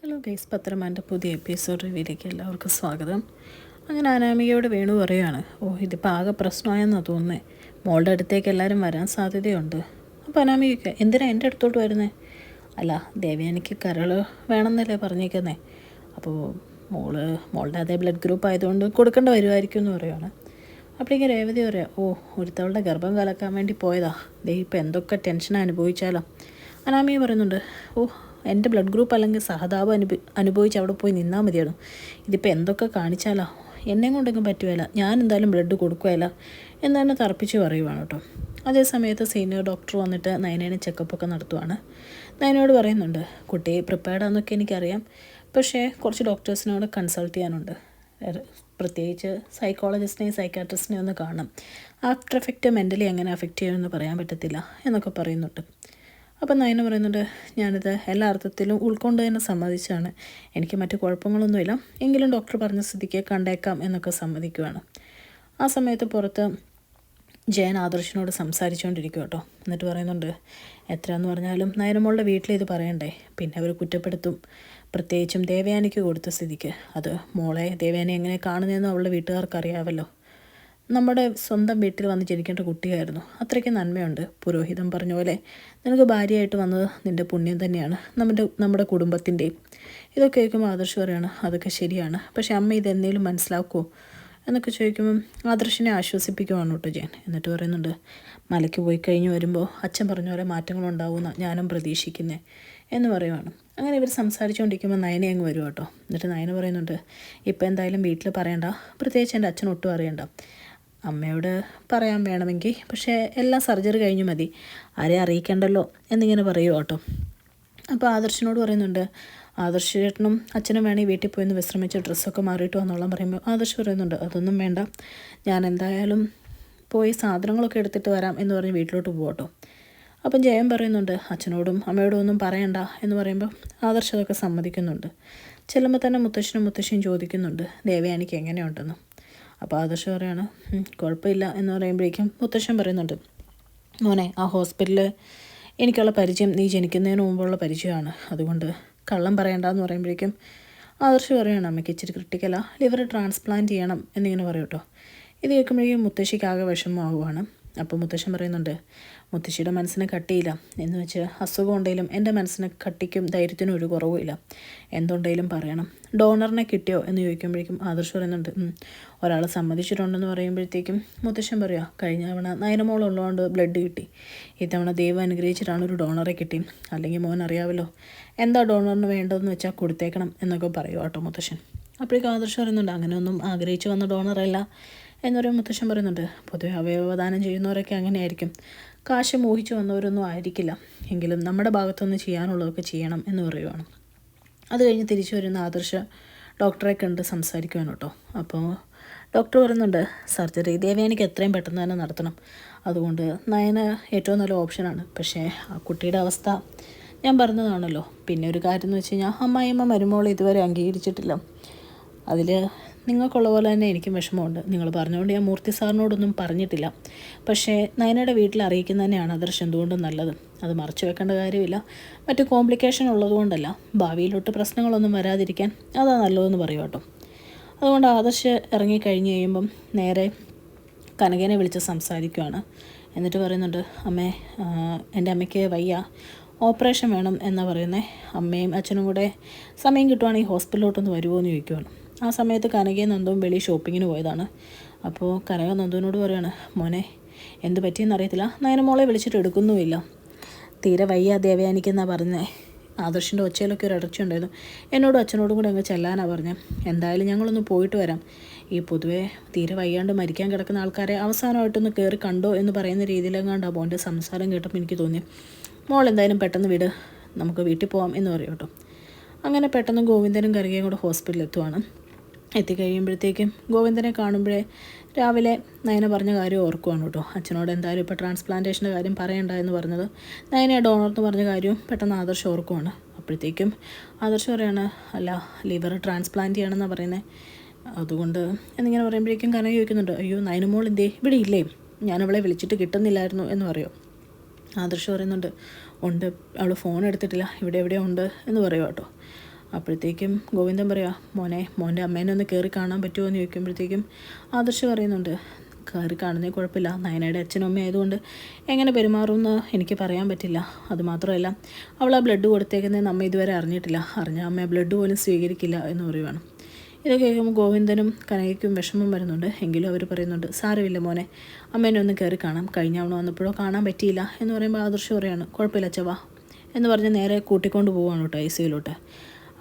Hello guys, പത്രമാൻ്റെ പുതിയ episode റിവ്യൂയിലേക്ക് എല്ലാവർക്കും സ്വാഗതം. അങ്ങനെ അനാമികയോട് വേണു പറയുകയാണ്, ഇതിപ്പോൾ ആകെ പ്രശ്നമായെന്നാണ് തോന്നുന്നത്. മോളുടെ അടുത്തേക്ക് എല്ലാവരും വരാൻ സാധ്യതയുണ്ട്. അപ്പോൾ അനാമികയ്ക്ക് എന്തിനാണ് എൻ്റെ അടുത്തോട്ട് വരുന്നത്? അല്ല, ദേവയാനിക്ക് കരൾ വേണമെന്നല്ലേ പറഞ്ഞേക്കുന്നേ. അപ്പോൾ മോളുടെ അതേ ബ്ലഡ് ഗ്രൂപ്പ് ആയതുകൊണ്ട് കൊടുക്കേണ്ട വരുമായിരിക്കും എന്ന് പറയുകയാണ്. അപ്പോഴേക്കും രേവതി പറയാം, ഒരുത്തവളുടെ ഗർഭം കലക്കാൻ വേണ്ടി പോയതാ. ഇപ്പോൾ എന്തൊക്കെ ടെൻഷൻ അനുഭവിച്ചാലോ. അനാമിക പറയുന്നുണ്ട്, എൻ്റെ ബ്ലഡ് ഗ്രൂപ്പ് അല്ലെങ്കിൽ സഹതാപം അനുഭവിച്ച് അവിടെ പോയി നിന്നാൽ മതിയാണ്. ഇതിപ്പോൾ എന്തൊക്കെ കാണിച്ചാലോ, എന്നെ കൊണ്ടൊന്നും പറ്റുകയില്ല, ഞാൻ എന്തായാലും ബ്ലഡ് കൊടുക്കുകയില്ല എന്ന് തന്നെ തറപ്പിച്ച് പറയുവാണ് കേട്ടോ. അതേ സമയത്ത് സീനിയർ ഡോക്ടർ വന്നിട്ട് നയനേനെ ചെക്കപ്പൊക്കെ നടത്തുവാണ്. നയനോട് പറയുന്നുണ്ട്, കുട്ടി പ്രിപ്പയർഡാന്നൊക്കെ എനിക്കറിയാം, പക്ഷേ കുറച്ച് ഡോക്ടേഴ്സിനോട് കൺസൾട്ട് ചെയ്യാനുണ്ട്. പ്രത്യേകിച്ച് സൈക്കോളജിസ്റ്റിനെയും സൈക്കാട്രിസ്റ്റിനെയും ഒന്ന് കാണണം. ആഫ്റ്റർ എഫക്റ്റ് മെൻ്റലി എങ്ങനെ അഫക്റ്റ് ചെയ്യുമെന്ന് പറയാൻ പറ്റത്തില്ല എന്നൊക്കെ പറയുന്നുണ്ട്. അപ്പം നയന പറയുന്നുണ്ട്, ഞാനിത് എല്ലാ അർത്ഥത്തിലും ഉൾക്കൊണ്ട് തന്നെ സമ്മതിച്ചാണ്. എനിക്ക് മറ്റു കുഴപ്പങ്ങളൊന്നുമില്ല, എങ്കിലും ഡോക്ടർ പറഞ്ഞ സ്ഥിതിക്ക് കണ്ടേക്കാം എന്നൊക്കെ സമ്മതിക്കുവാണ്. ആ സമയത്ത് പുറത്ത് ജയൻ ആദർശിനോട് സംസാരിച്ചുകൊണ്ടിരിക്കും കേട്ടോ. എന്നിട്ട് പറയുന്നുണ്ട്, എത്രയെന്ന് പറഞ്ഞാലും നയനമോളുടെ വീട്ടിൽ ഇത് പറയണ്ടേ, പിന്നെ അവർ കുറ്റപ്പെടുത്തും. പ്രത്യേകിച്ചും ദേവയാനിക്ക് കൊടുത്ത സ്ഥിതിക്ക്. അത് മോളെ ദേവയാനി എങ്ങനെ കാണുന്നതെന്ന് അവളുടെ വീട്ടുകാർക്ക് അറിയാമല്ലോ. നമ്മുടെ സ്വന്തം വീട്ടിൽ വന്ന് ജനിക്കേണ്ട കുട്ടിയായിരുന്നു. അത്രയ്ക്ക് നന്മയുണ്ട്. പുരോഹിതൻ പറഞ്ഞ പോലെ നിനക്ക് ഭാര്യയായിട്ട് വന്നത് നിൻ്റെ പുണ്യം തന്നെയാണ്, നമ്മുടെ കുടുംബത്തിൻ്റെയും. ഇതൊക്കെ കേൾക്കുമ്പോൾ ആദർശ് പറയാണ്, അതൊക്കെ ശരിയാണ്, പക്ഷേ അമ്മ ഇതെന്തെങ്കിലും മനസ്സിലാക്കുമോ എന്നൊക്കെ ചോദിക്കുമ്പം ആദർശിനെ ആശ്വസിപ്പിക്കുവാണ് കേട്ടോ ജയൻ. എന്നിട്ട് പറയുന്നുണ്ട്, മലയ്ക്ക് പോയി കഴിഞ്ഞ് വരുമ്പോൾ അച്ഛൻ പറഞ്ഞ പോലെ മാറ്റങ്ങളുണ്ടാവുമെന്ന് ഞാനും പ്രതീക്ഷിക്കുന്നത് എന്ന് പറയുവാണ്. അങ്ങനെ ഇവർ സംസാരിച്ചുകൊണ്ടിരിക്കുമ്പോൾ നയന അങ്ങ് വരും കേട്ടോ. എന്നിട്ട് നയന പറയുന്നുണ്ട്, ഇപ്പോൾ എന്തായാലും വീട്ടിൽ പറയണ്ട, പ്രത്യേകിച്ച് എൻ്റെ അച്ഛൻ ഒട്ടും അറിയണ്ട. അമ്മയോട് പറയാൻ വേണമെങ്കിൽ, പക്ഷേ എല്ലാം സർജറി കഴിഞ്ഞു മതി, ആരെയും അറിയിക്കേണ്ടല്ലോ എന്നിങ്ങനെ പറയുമോ കേട്ടോ. അപ്പോൾ ആദർശിനോട് പറയുന്നുണ്ട്, ആദർശ് ചേട്ടനും അച്ഛനും വേണമെങ്കിൽ വീട്ടിൽ പോയി ഒന്ന് വിശ്രമിച്ച് ഡ്രസ്സൊക്കെ മാറിയിട്ട് വന്നോളാം പറയുമ്പോൾ ആദർശ് പറയുന്നുണ്ട്, അതൊന്നും വേണ്ട, ഞാൻ എന്തായാലും പോയി സാധനങ്ങളൊക്കെ എടുത്തിട്ട് വരാം എന്ന് പറഞ്ഞ് വീട്ടിലോട്ട് പോകട്ടോ. അപ്പം ജയൻ പറയുന്നുണ്ട്, അച്ഛനോടും അമ്മയോടും ഒന്നും പറയണ്ട എന്ന് പറയുമ്പോൾ ആദർശ് അതൊക്കെ സമ്മതിക്കുന്നുണ്ട്. ചെല്ലുമ്പോൾ തന്നെ മുത്തശ്ശനും മുത്തശ്ശിയും ചോദിക്കുന്നുണ്ട് ദേവയാനിക്ക് എങ്ങനെയുണ്ടെന്ന്. അപ്പോൾ ആദർശ് പറയാണ്, കുഴപ്പമില്ല എന്ന് പറയുമ്പോഴേക്കും മുത്തശ്ശൻ പറയുന്നുണ്ട്, മോനെ ആ ഹോസ്പിറ്റലിൽ എനിക്കുള്ള പരിചയം നീ ജനിക്കുന്നതിന് മുമ്പുള്ള പരിചയമാണ്, അതുകൊണ്ട് കള്ളം പറയണ്ടെന്ന് പറയുമ്പോഴേക്കും ആദർശ് പറയുകയാണ്, അമ്മയ്ക്ക് ഇച്ചിരി ക്രിട്ടിക്കലാ, ലിവർ ട്രാൻസ്പ്ലാന്റ് ചെയ്യണം എന്നിങ്ങനെ പറയും കേട്ടോ. ഇത് കേൾക്കുമ്പോഴേക്കും മുത്തശ്ശിക്ക് ആകെ വിഷമമാകുവാണ്. അപ്പോൾ മുത്തശ്ശൻ പറയുന്നുണ്ട്, മുത്തശ്ശിയുടെ മനസ്സിന് കട്ടിയില്ല എന്ന് വെച്ച് അസുഖം ഉണ്ടെങ്കിലും എൻ്റെ മനസ്സിന് കട്ടിക്കും ധൈര്യത്തിനും ഒരു കുറവുമില്ല, എന്തുണ്ടെങ്കിലും പറയണം. ഡോണറിനെ കിട്ടിയോ എന്ന് ചോദിക്കുമ്പോഴേക്കും ആദർശ് പറയുന്നുണ്ട്, ഒരാൾ സമ്മതിച്ചിട്ടുണ്ടെന്ന് പറയുമ്പോഴത്തേക്കും മുത്തശ്ശൻ പറയുക, കഴിഞ്ഞ തവണ നയനമോളുള്ളതുകൊണ്ട് ബ്ലഡ് കിട്ടി, ഇത്തവണ ദൈവം അനുഗ്രഹിച്ചിട്ടാണ് ഒരു ഡോണറെ കിട്ടി, അല്ലെങ്കിൽ മോൻ അറിയാമല്ലോ എന്താ ഡോണറിന് വേണ്ടതെന്ന് വെച്ചാൽ കൊടുത്തേക്കണം എന്നൊക്കെ പറയുക കേട്ടോ മുത്തശ്ശൻ. അപ്പോഴേക്കും ആദർശ് പറയുന്നുണ്ട്, അങ്ങനെയൊന്നും ആഗ്രഹിച്ച് വന്ന ഡോണറല്ല എന്നൊരു മുത്തശ്ശൻ പറയുന്നുണ്ട്, പൊതുവെ അവയവദാനം ചെയ്യുന്നവരൊക്കെ അങ്ങനെയായിരിക്കും, കാശ് മോഹിച്ച് വന്നവരൊന്നും ആയിരിക്കില്ല, എങ്കിലും നമ്മുടെ ഭാഗത്തുനിന്ന് ചെയ്യാനുള്ളതൊക്കെ ചെയ്യണം എന്ന് പറയുവാണ്. അത് കഴിഞ്ഞ് തിരിച്ചു വരുന്ന ആദർശ് ഡോക്ടറെ കണ്ട് സംസാരിക്കുവാണ് കേട്ടോ. അപ്പോൾ ഡോക്ടർ പറയുന്നുണ്ട്, സർജറി ദേവയാനിക്ക് എത്രയും പെട്ടെന്ന് തന്നെ നടത്തണം, അതുകൊണ്ട് നയന ഏറ്റവും നല്ല ഓപ്ഷനാണ്. പക്ഷേ ആ കുട്ടിയുടെ അവസ്ഥ ഞാൻ പറഞ്ഞതാണല്ലോ. പിന്നെ ഒരു കാര്യം എന്ന് വെച്ച് കഴിഞ്ഞാൽ അമ്മായിയമ്മ മരുമോളെ ഇതുവരെ അംഗീകരിച്ചിട്ടില്ല. അതിൽ നിങ്ങൾക്കുള്ള പോലെ തന്നെ എനിക്കും വിഷമമുണ്ട്. നിങ്ങൾ പറഞ്ഞുകൊണ്ട് ഞാൻ മൂർത്തി സാറിനോടൊന്നും പറഞ്ഞിട്ടില്ല, പക്ഷേ നയനയുടെ വീട്ടിൽ അറിയിക്കുന്നത് തന്നെയാണ് ആദർശ് എന്തുകൊണ്ടും നല്ലത്. അത് മറച്ചു വെക്കേണ്ട കാര്യമില്ല, മറ്റു കോംപ്ലിക്കേഷൻ ഉള്ളതുകൊണ്ടല്ല, ഭാവിയിലോട്ട് പ്രശ്നങ്ങളൊന്നും വരാതിരിക്കാൻ അതാ നല്ലതെന്ന് പറയും കേട്ടോ. അതുകൊണ്ട് ആദർശ് ഇറങ്ങിക്കഴിഞ്ഞ് കഴിയുമ്പം നേരെ കനകനെ വിളിച്ച് സംസാരിക്കുകയാണ്. എന്നിട്ട് പറയുന്നുണ്ട്, അമ്മേ എൻ്റെ അമ്മയ്ക്ക് വയ്യ, ഓപ്പറേഷൻ വേണം എന്നാണ് പറയുന്നത്, അമ്മയും അച്ഛനും കൂടെ സമയം കിട്ടുവാണെങ്കിൽ ഹോസ്പിറ്റലിലോട്ടൊന്ന് വരുമോ എന്ന് ചോദിക്കുവാണ്. ആ സമയത്ത് കനകയും നന്ദുവും വെളി ഷോപ്പിങ്ങിന് പോയതാണ്. അപ്പോൾ കനക നന്ദുവിനോട് പറയുകയാണ്, മോനെ എന്ത് പറ്റിയെന്ന് അറിയത്തില്ല, നയനമോളെ വിളിച്ചിട്ട് എടുക്കുന്നുമില്ല, തീരെ വയ്യ ദേവയാനിക്കെന്നാണ് പറഞ്ഞത്. ആദർശിൻ്റെ ഒച്ചയിലൊക്കെ ഒരു ഇടർച്ച ഉണ്ടായിരുന്നു. എന്നോടും അച്ഛനോടും കൂടെ അങ്ങ് ചെല്ലാനാണ് പറഞ്ഞത്. എന്തായാലും ഞങ്ങളൊന്ന് പോയിട്ട് വരാം, ഈ പൊതുവേ തീരെ വയ്യാണ്ട് മരിക്കാൻ കിടക്കുന്ന ആൾക്കാരെ അവസാനമായിട്ടൊന്ന് കയറി കണ്ടോ എന്ന് പറയുന്ന രീതിയിലെങ്ങാണ്ട് മോൻ്റെ സംസാരം കേട്ടപ്പോൾ എനിക്ക് തോന്നി, മോൾ എന്തായാലും പെട്ടെന്ന് വിട്, നമുക്ക് വീട്ടിൽ പോകാം എന്ന് പറയും കേട്ടോ. അങ്ങനെ പെട്ടെന്ന് ഗോവിന്ദനും കനകയും കൂടെ ഹോസ്പിറ്റലിൽ എത്തുവാണ്. എത്തിക്കഴിയുമ്പോഴത്തേക്കും ഗോവിന്ദനെ കാണുമ്പോഴേ രാവിലെ നയന പറഞ്ഞ കാര്യം ഓർക്കുവാണ് കേട്ടോ. അച്ഛനോട് എന്തായാലും ഇപ്പോൾ ട്രാൻസ്പ്ലാന്റേഷൻ്റെ കാര്യം പറയണ്ട എന്ന് പറഞ്ഞത്, നയന ഡോണർന്ന് പറഞ്ഞ കാര്യവും പെട്ടെന്ന് ആദർശ് ഓർക്കുവാണ്. അപ്പോഴത്തേക്കും ആദർശ് പറയാണ്, അല്ല ലിവർ ട്രാൻസ്പ്ലാന്റ് ചെയ്യണമെന്നാണ് പറയുന്നത്, അതുകൊണ്ട് എന്നിങ്ങനെ പറയുമ്പോഴേക്കും കനക ചോദിക്കുന്നുണ്ട്, അയ്യോ നയനമോൾ എന്തേ ഇവിടെ ഇല്ലേ, ഞാനവളെ വിളിച്ചിട്ട് കിട്ടുന്നില്ലായിരുന്നു എന്ന് പറയും. ആദർശ് പറയുന്നുണ്ട്, ഉണ്ട്, അവൾ ഫോൺ എടുത്തിട്ടില്ല, ഇവിടെ എവിടെയോ ഉണ്ട് എന്ന് പറയുക കേട്ടോ. അപ്പോഴത്തേക്കും ഗോവിന്ദൻ പറയാ, മോൻ്റെ അമ്മേനെ ഒന്ന് കയറി കാണാൻ പറ്റുമോ എന്ന് ചോദിക്കുമ്പോഴത്തേക്കും ആദർശ് പറയുന്നുണ്ട്, കയറി കാണുന്നേ കുഴപ്പമില്ല, നയനയുടെ അച്ഛനും അമ്മയും ആയതുകൊണ്ട് എങ്ങനെ പെരുമാറുമെന്ന് എനിക്ക് പറയാൻ പറ്റില്ല. അതുമാത്രമല്ല, അവൾ ആ ബ്ലഡ് കൊടുത്തേക്കുന്നതെന്ന് അമ്മ ഇതുവരെ അറിഞ്ഞിട്ടില്ല, അറിഞ്ഞ അമ്മ ബ്ലഡ് പോലും സ്വീകരിക്കില്ല എന്ന് പറയുവാണ്. ഇത് കേൾക്കുമ്പോൾ ഗോവിന്ദനും കനകയ്ക്കും വിഷമം വരുന്നുണ്ട്. എങ്കിലും അവർ പറയുന്നുണ്ട്, സാരമില്ല മോനെ, അമ്മേനെ ഒന്ന് കയറി കാണാം, കഴിഞ്ഞ തവണ വന്നപ്പോഴോ കാണാൻ പറ്റിയില്ല എന്ന് പറയുമ്പോൾ ആദർശ് പറയാണ്, കുഴപ്പമില്ല അച്ഛാ എന്ന് പറഞ്ഞ് നേരെ കൂട്ടിക്കൊണ്ട് പോവാണ് കേട്ടോ ICUലോട്ട്.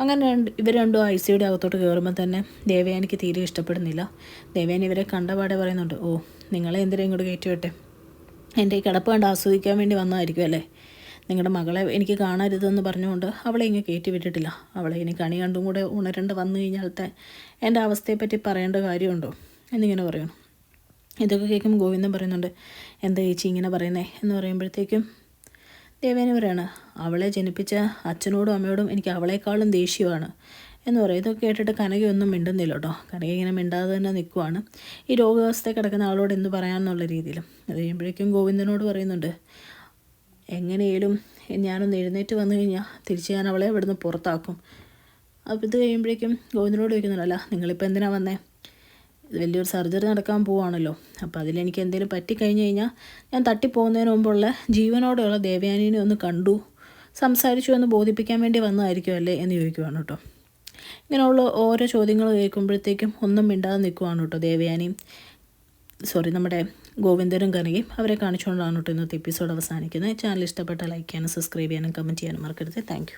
അങ്ങനെ ഇവർ രണ്ടും ICUയുടെ അകത്തോട്ട് കയറുമ്പോൾ തന്നെ ദേവയാനിക്ക് തീരെ ഇഷ്ടപ്പെടുന്നില്ല. ദേവയാനി ഇവരെ കണ്ടപാടെ പറയുന്നുണ്ട്, ഓ നിങ്ങളെ എന്തിനാ ഇങ്ങോട്ട് കയറ്റി വിട്ടെ, എൻ്റെ ഈ കിടപ്പ് കണ്ട് ആസ്വദിക്കാൻ വേണ്ടി വന്നതായിരിക്കും അല്ലേ, നിങ്ങളുടെ മകളെ എനിക്ക് കാണരുതെന്ന് പറഞ്ഞുകൊണ്ട് അവളെ ഇങ്ങനെ കയറ്റി വിട്ടിട്ടില്ല, അവളെ ഇനി കണി കണ്ടും കൂടെ ഉണരേണ്ട വന്നു കഴിഞ്ഞാലത്തെ എൻ്റെ അവസ്ഥയെപ്പറ്റി പറയേണ്ട കാര്യമുണ്ടോ എന്നിങ്ങനെ പറയണം. ഇതൊക്കെ കേൾക്കുമ്പോൾ ഗോവിന്ദൻ പറയുന്നുണ്ട്, എന്താ ചേച്ചി ഇങ്ങനെ പറയുന്നേ എന്ന് പറയുമ്പോഴത്തേക്കും ദേവേനി പറയാണ്, അവളെ ജനിപ്പിച്ച അച്ഛനോടും അമ്മയോടും എനിക്ക് അവളെക്കാളും ദേഷ്യമാണ് എന്ന് പറയും. ഇതൊക്കെ കേട്ടിട്ട് കനകയൊന്നും മിണ്ടുന്നില്ല കേട്ടോ. കനക ഇങ്ങനെ മിണ്ടാതെ തന്നെ നിൽക്കുവാണ്. ഈ രോഗാവസ്ഥ കിടക്കുന്ന ആളോട് എന്ത് പറയാമെന്നുള്ള രീതിയിൽ. അത് കഴിയുമ്പോഴേക്കും ഗോവിന്ദനോട് പറയുന്നുണ്ട്, എങ്ങനെയും ഞാനൊന്ന് എഴുന്നേറ്റ് വന്നു കഴിഞ്ഞാൽ തിരിച്ച് ഞാൻ അവളെ ഇവിടുന്ന് പുറത്താക്കും. അപ്പോൾ ഇത് കഴിയുമ്പോഴേക്കും ഗോവിന്ദനോട് ചോദിക്കുന്നുണ്ട്, അല്ല നിങ്ങളിപ്പോൾ എന്തിനാണ് വന്നേ, വലിയൊരു സർജറി നടക്കാൻ പോവുകയാണല്ലോ, അപ്പോൾ അതിലെനിക്ക് എന്തെങ്കിലും പറ്റിക്കഴിഞ്ഞ് കഴിഞ്ഞാൽ ഞാൻ തട്ടിപ്പോകുന്നതിന് മുമ്പുള്ള ജീവനോടെയുള്ള ദേവയാനിനെ ഒന്ന് കണ്ടു സംസാരിച്ചു എന്ന് ബോധിപ്പിക്കാൻ വേണ്ടി വന്നതായിരിക്കും അല്ലേ എന്ന് ചോദിക്കുവാണ് കേട്ടോ. ഇങ്ങനെയുള്ള ഓരോ ചോദ്യങ്ങൾ കേൾക്കുമ്പോഴത്തേക്കും ഒന്നും മിണ്ടാതെ നിൽക്കുവാണ് കേട്ടോ ദേവയാനിയും നമ്മുടെ ഗോവിന്ദനും കനകയും. അവരെ കാണിച്ചുകൊണ്ടാണ് കേട്ടോ ഇന്നത്തെ എപ്പിസോഡ് അവസാനിക്കുന്നത്. ചാനൽ ഇഷ്ടപ്പെട്ടാൽ ലൈക്ക് ചെയ്യാനും സബ്സ്ക്രൈബ് ചെയ്യാനും കമൻറ്റ് ചെയ്യാനും മറക്കരുത്. താങ്ക്